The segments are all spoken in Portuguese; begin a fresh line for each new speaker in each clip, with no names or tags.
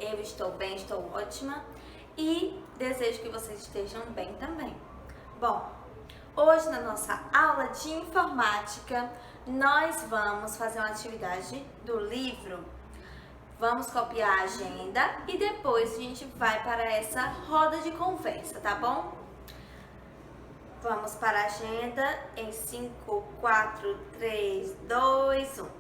Eu estou bem, estou ótima e desejo que vocês estejam bem também. Bom, hoje na nossa aula de informática, nós vamos fazer uma atividade do livro. Vamos copiar a agenda e depois a gente vai para essa roda de conversa, tá bom? Vamos para a agenda em 5, 4, 3, 2, 1.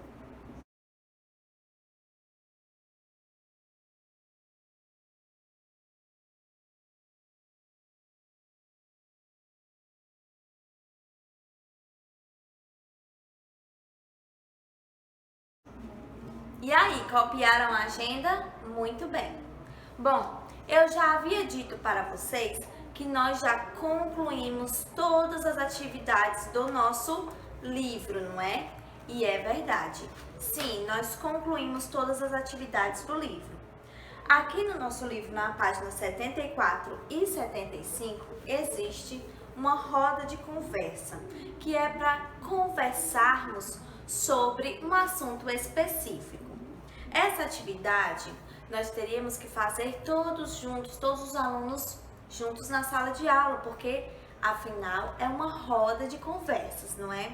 E aí, copiaram a agenda? Muito bem. Bom, eu já havia dito para vocês que nós já concluímos todas as atividades do nosso livro, não é? E é verdade. Sim, nós concluímos todas as atividades do livro. Aqui no nosso livro, na página 74 e 75, existe uma roda de conversa, que é para conversarmos sobre um assunto específico. Essa atividade nós teríamos que fazer todos juntos, todos os alunos juntos na sala de aula, porque afinal é uma roda de conversas, não é?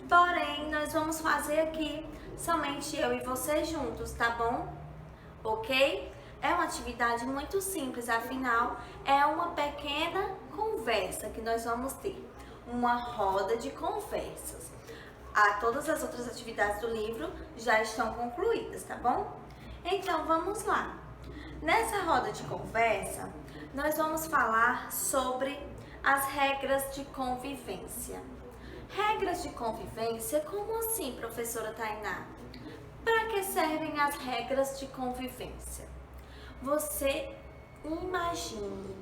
Porém, nós vamos fazer aqui somente eu e você juntos, tá bom? Ok? É uma atividade muito simples, afinal é uma pequena conversa que nós vamos ter, uma roda de conversas. Todas as outras atividades do livro já estão concluídas, tá bom? Então vamos lá. Nessa roda de conversa, nós vamos falar sobre as regras de convivência. Regras de convivência? Como assim, professora Tainá? Para que servem as regras de convivência? Você imagine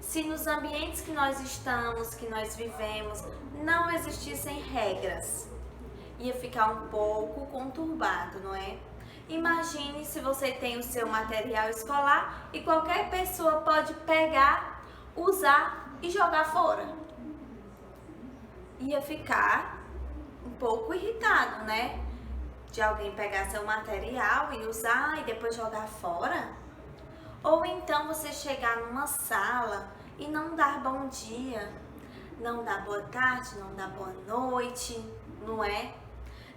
se nos ambientes que nós estamos, que nós vivemos, não existissem regras. Ia ficar um pouco conturbado, não é? Imagine se você tem o seu material escolar e qualquer pessoa pode pegar, usar e jogar fora. Ia ficar um pouco irritado, né? De alguém pegar seu material e usar e depois jogar fora. Ou então você chegar numa sala e não dar bom dia, não dar boa tarde, não dar boa noite, não é?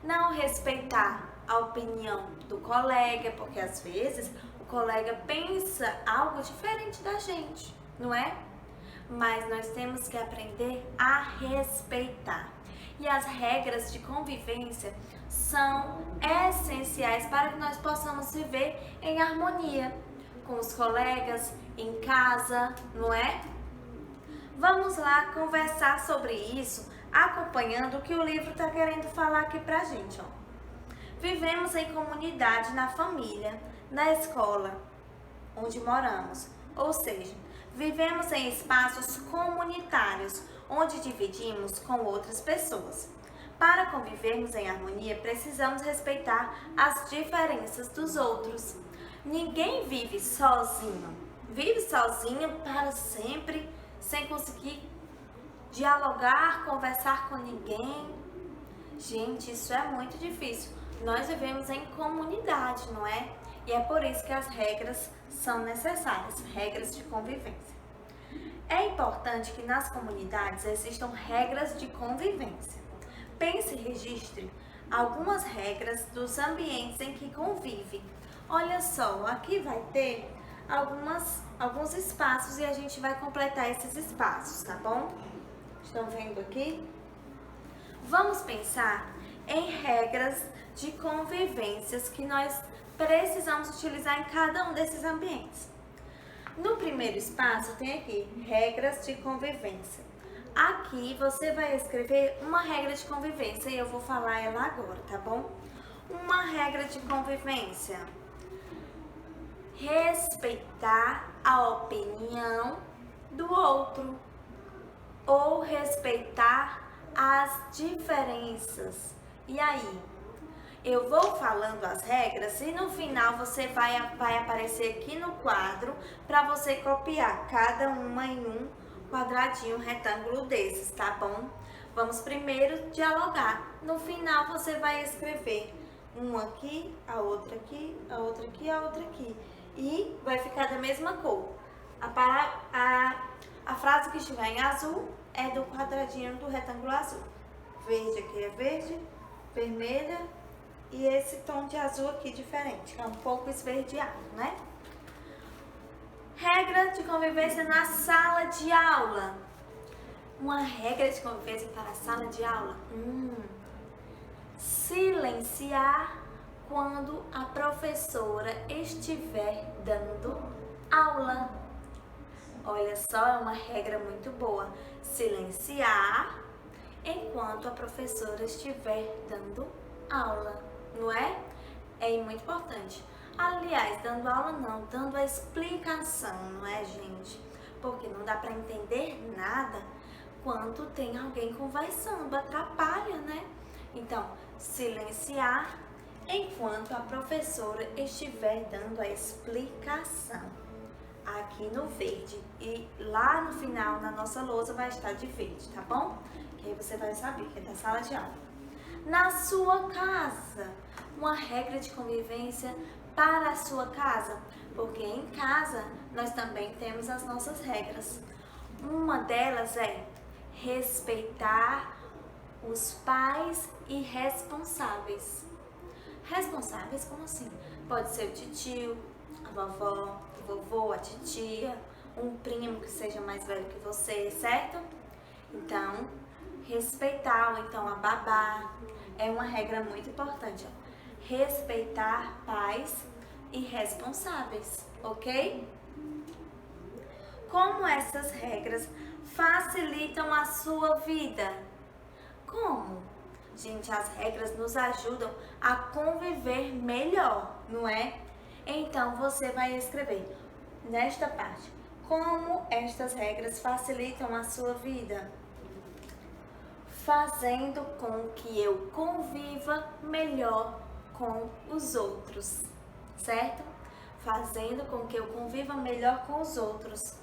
Não respeitar a opinião do colega, porque às vezes o colega pensa algo diferente da gente, não é? Mas nós temos que aprender a respeitar. E as regras de convivência são essenciais para que nós possamos viver em harmonia com os colegas, em casa, não é? Vamos lá conversar sobre isso, acompanhando o que o livro está querendo falar aqui pra gente, ó. Vivemos em comunidade, na família, na escola, onde moramos. Ou seja, vivemos em espaços comunitários, onde dividimos com outras pessoas. Para convivermos em harmonia, precisamos respeitar as diferenças dos outros. Ninguém vive sozinho. Vive sozinho para sempre, sem conseguir dialogar, conversar com ninguém. Gente, isso é muito difícil. Nós vivemos em comunidade, não é? E é por isso que as regras são necessárias, regras de convivência. É importante que nas comunidades existam regras de convivência. Pense e registre algumas regras dos ambientes em que convive. Olha só, aqui vai ter alguns espaços e a gente vai completar esses espaços, tá bom? Estão vendo aqui? Vamos pensar em regras de convivências que nós precisamos utilizar em cada um desses ambientes. No primeiro espaço tem aqui, regras de convivência. Aqui você vai escrever uma regra de convivência e eu vou falar ela agora, tá bom? Uma regra de convivência. Respeitar a opinião do outro ou respeitar as diferenças. E aí? Eu vou falando as regras e no final você vai aparecer aqui no quadro para você copiar cada uma em um quadradinho, retângulo desses, tá bom? Vamos primeiro dialogar. No final você vai escrever uma aqui, a outra aqui, a outra aqui, a outra aqui. e vai ficar da mesma cor. A frase que estiver em azul é do quadradinho do retângulo azul. Verde aqui é verde, vermelha e esse tom de azul aqui diferente, que é um pouco esverdeado, né? Regra de convivência na sala de aula. Uma regra de convivência para a sala de aula. Silenciar quando a professora estiver dando aula. Olha só, é uma regra muito boa. Silenciar enquanto a professora estiver dando aula, não é? É muito importante. Aliás, dando aula não, dando a explicação, não é, gente? Porque não dá para entender nada quando tem alguém conversando, atrapalha, né? Então, silenciar enquanto a professora estiver dando a explicação. Aqui no verde e lá no final na nossa lousa vai estar de verde, tá bom? Que aí você vai saber que é da sala de aula. Na sua casa, uma regra de convivência para a sua casa, porque em casa nós também temos as nossas regras. Uma delas é respeitar os pais e responsáveis. Responsáveis como assim? Pode ser o tio, a vovó, o vovô, a titia, um primo que seja mais velho que você, certo? Então, respeitar, ou então a babá, é uma regra muito importante. Respeitar pais e responsáveis, ok? Como essas regras facilitam a sua vida? Como? Gente, as regras nos ajudam a conviver melhor, não é? Então, você vai escrever nesta parte, como estas regras facilitam a sua vida? Fazendo com que eu conviva melhor com os outros, certo? Fazendo com que eu conviva melhor com os outros.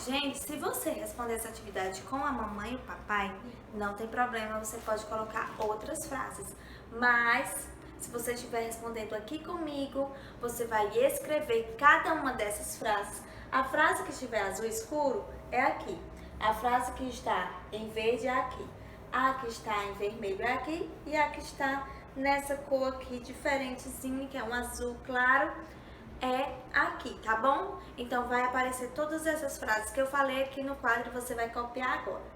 Gente, se você responder essa atividade com a mamãe e o papai, não tem problema, você pode colocar outras frases. Mas, se você estiver respondendo aqui comigo, você vai escrever cada uma dessas frases. A frase que estiver azul escuro é aqui. A frase que está em verde é aqui. A que está em vermelho é aqui. E a que está nessa cor aqui diferentezinha, que é um azul claro, é aqui, tá bom? Então vai aparecer todas essas frases que eu falei aqui no quadro e você vai copiar agora.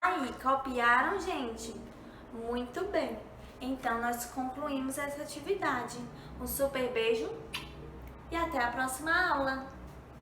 Aí, copiaram, gente? Muito bem. Então nós concluímos essa atividade. Um super beijo e até a próxima aula!